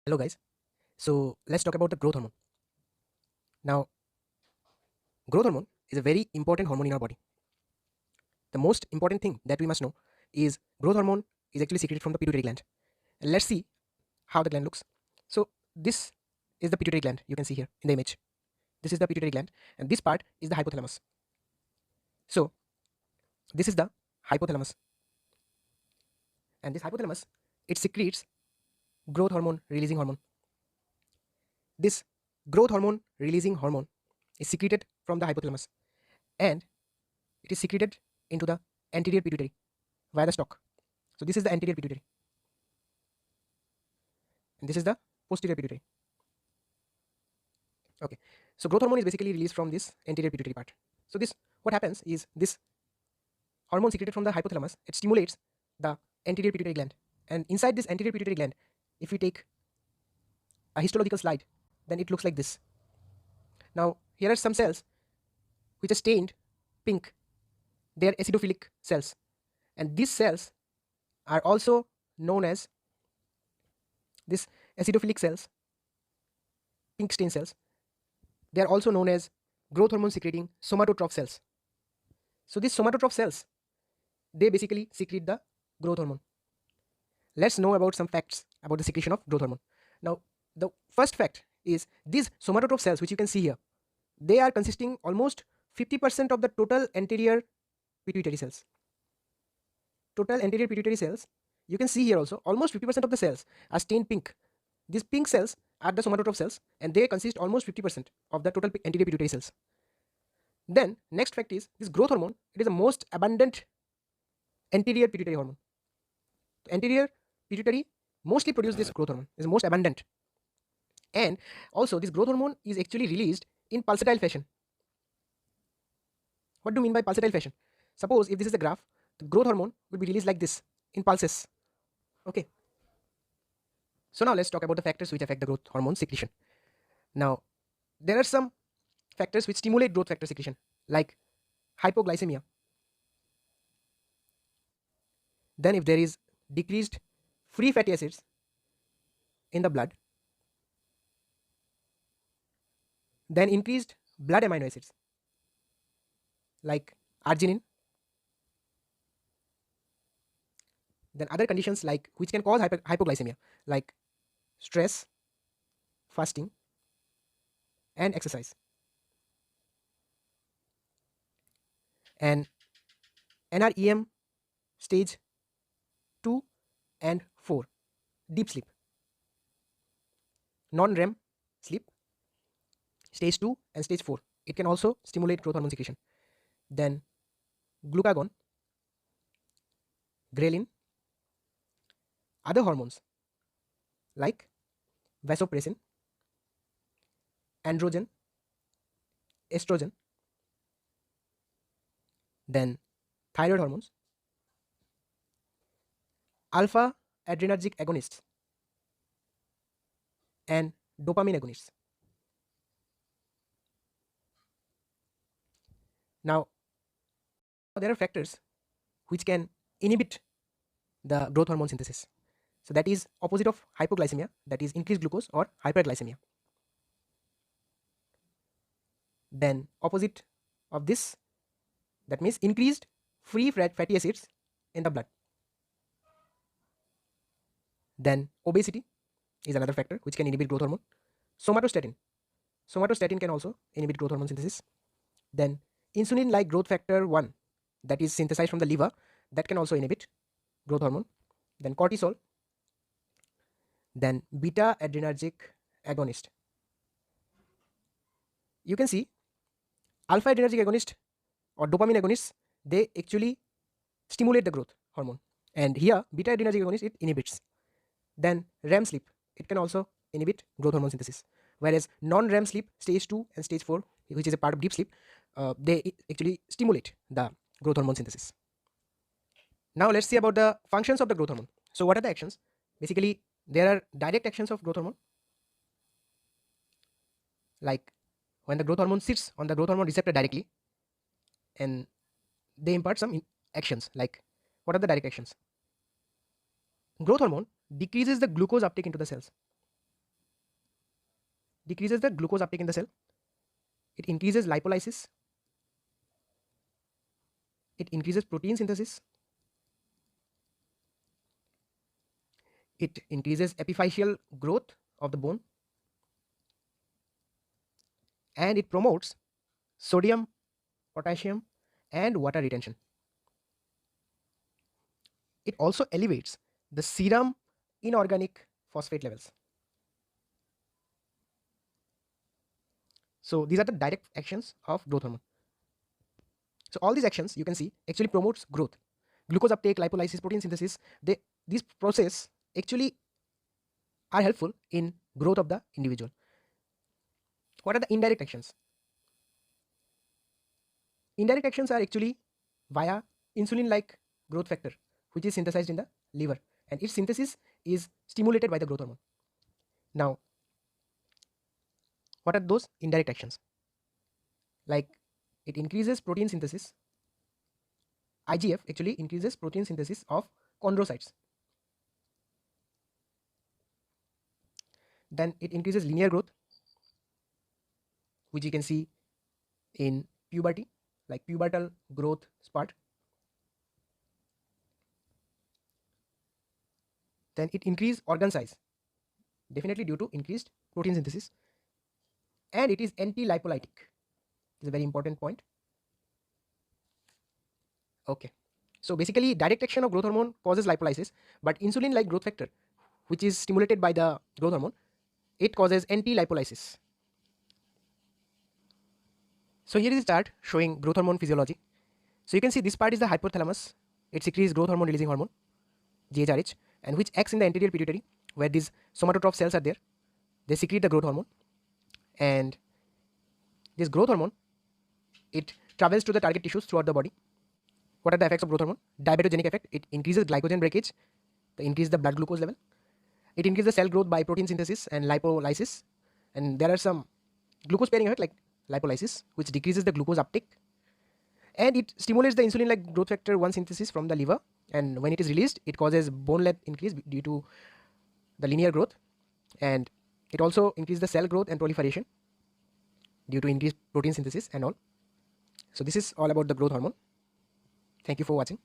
Hello guys, so let's talk about the growth hormone. Now, growth hormone is a very important hormone in our body. The most important thing that we must know is growth hormone is actually secreted from the pituitary gland. And let's see how the gland looks. So this is the pituitary gland, you can see here in the image. This is the pituitary gland and this part is the hypothalamus. So this is the hypothalamus, and this hypothalamus, it secretes growth hormone releasing hormone. This growth hormone releasing hormone is secreted from the hypothalamus, and it is secreted into the anterior pituitary via the stalk. So this is the anterior pituitary and this is the posterior pituitary. Okay, so growth hormone is basically released from this anterior pituitary part. So this, what happens is, this hormone secreted from the hypothalamus, it stimulates the anterior pituitary gland, and inside this anterior pituitary gland, if we take a histological slide, then it looks like this. Now here are some cells which are stained pink. They are acidophilic cells, and these cells are also known as, this acidophilic cells, pink stain cells, they are also known as growth hormone secreting somatotroph cells. So these somatotroph cells, they basically secrete the growth hormone. Let's know about some facts about the secretion of growth hormone. Now the first fact is, these somatotroph cells which you can see here, they are consisting almost 50% of the total anterior pituitary cells. Total anterior pituitary cells, you can see here also, almost 50% of the cells are stained pink. These pink cells are the somatotroph cells, and they consist almost 50% of the total anterior pituitary cells. Then next fact is, this growth hormone, it is the most abundant anterior pituitary hormone. Anterior pituitary mostly produce this growth hormone, is most abundant, and also this growth hormone is actually released in pulsatile fashion. What do you mean by pulsatile fashion? Suppose if this is the graph, the growth hormone will be released like this in pulses. Okay, so now let's talk about the factors which affect the growth hormone secretion. Now there are some factors which stimulate growth factor secretion, like hypoglycemia. Then if there is decreased free fatty acids in the blood, then increased blood amino acids like arginine. Then other conditions like, which can cause hypoglycemia, like stress, fasting, and exercise. And NREM stage 2 and 4, deep sleep, non-REM sleep, stage 2 and stage 4, it can also stimulate growth hormone secretion. Then glucagon, ghrelin, other hormones like vasopressin, androgen, estrogen, then thyroid hormones, alpha adrenergic agonists, and dopamine agonists. Now there are factors which can inhibit the growth hormone synthesis. So that is opposite of hypoglycemia, that is increased glucose or hyperglycemia. Then opposite of this, that means increased free fatty acids in the blood. Then obesity is another factor which can inhibit growth hormone. Somatostatin can also inhibit growth hormone synthesis. Then insulin like growth factor 1, that is synthesized from the liver, that can also inhibit growth hormone. Then cortisol, then beta adrenergic agonist. You can see alpha adrenergic agonist or dopamine agonists, they actually stimulate the growth hormone, and here beta adrenergic agonist, it inhibits. Then REM sleep, it can also inhibit growth hormone synthesis, whereas non-REM sleep, stage 2 and stage 4, which is a part of deep sleep, they actually stimulate the growth hormone synthesis. Now let's see about the functions of the growth hormone. So what are the actions? Basically there are direct actions of growth hormone, like when the growth hormone sits on the growth hormone receptor directly, and they impart some actions. Like, what are the direct actions? Growth hormone decreases the glucose uptake into the cells. decreases the glucose uptake in the cell, it increases lipolysis, it increases protein synthesis, it increases epiphyseal growth of the bone, and it promotes sodium, potassium, and water retention. It also elevates the serum inorganic phosphate levels. So these are the direct actions of growth hormone. So all these actions you can see actually promotes growth. Glucose uptake, lipolysis, protein synthesis, these process actually are helpful in growth of the individual. What are the indirect actions? Indirect actions are actually via insulin like growth factor, which is synthesized in the liver, and its synthesis is stimulated by the growth hormone. Now, what are those indirect actions? Like, it increases protein synthesis. IGF actually increases protein synthesis of chondrocytes. Then it increases linear growth, which you can see in puberty, like pubertal growth spurt. Then it increases organ size, definitely due to increased protein synthesis, and it is anti-lipolytic. It's a very important point. Okay, so basically direct action of growth hormone causes lipolysis, but insulin like growth factor, which is stimulated by the growth hormone, it causes anti-lipolysis. So here is a chart showing growth hormone physiology. So you can see this part is the hypothalamus. It secretes growth hormone releasing hormone, GHRH, and which acts in the anterior pituitary where these somatotroph cells are there. They secrete the growth hormone, and this growth hormone, it travels to the target tissues throughout the body. What are the effects of growth hormone? Diabetogenic effect. It increases glycogen breakage, increases the blood glucose level. It increases the cell growth by protein synthesis and lipolysis, and there are some glucose sparing effect like lipolysis, which decreases the glucose uptake, and it stimulates the insulin like growth factor 1 synthesis from the liver, and when it is released it causes bone length increase due to the linear growth, and it also increases the cell growth and proliferation due to increased protein synthesis and all. So this is all about the growth hormone. Thank you for watching.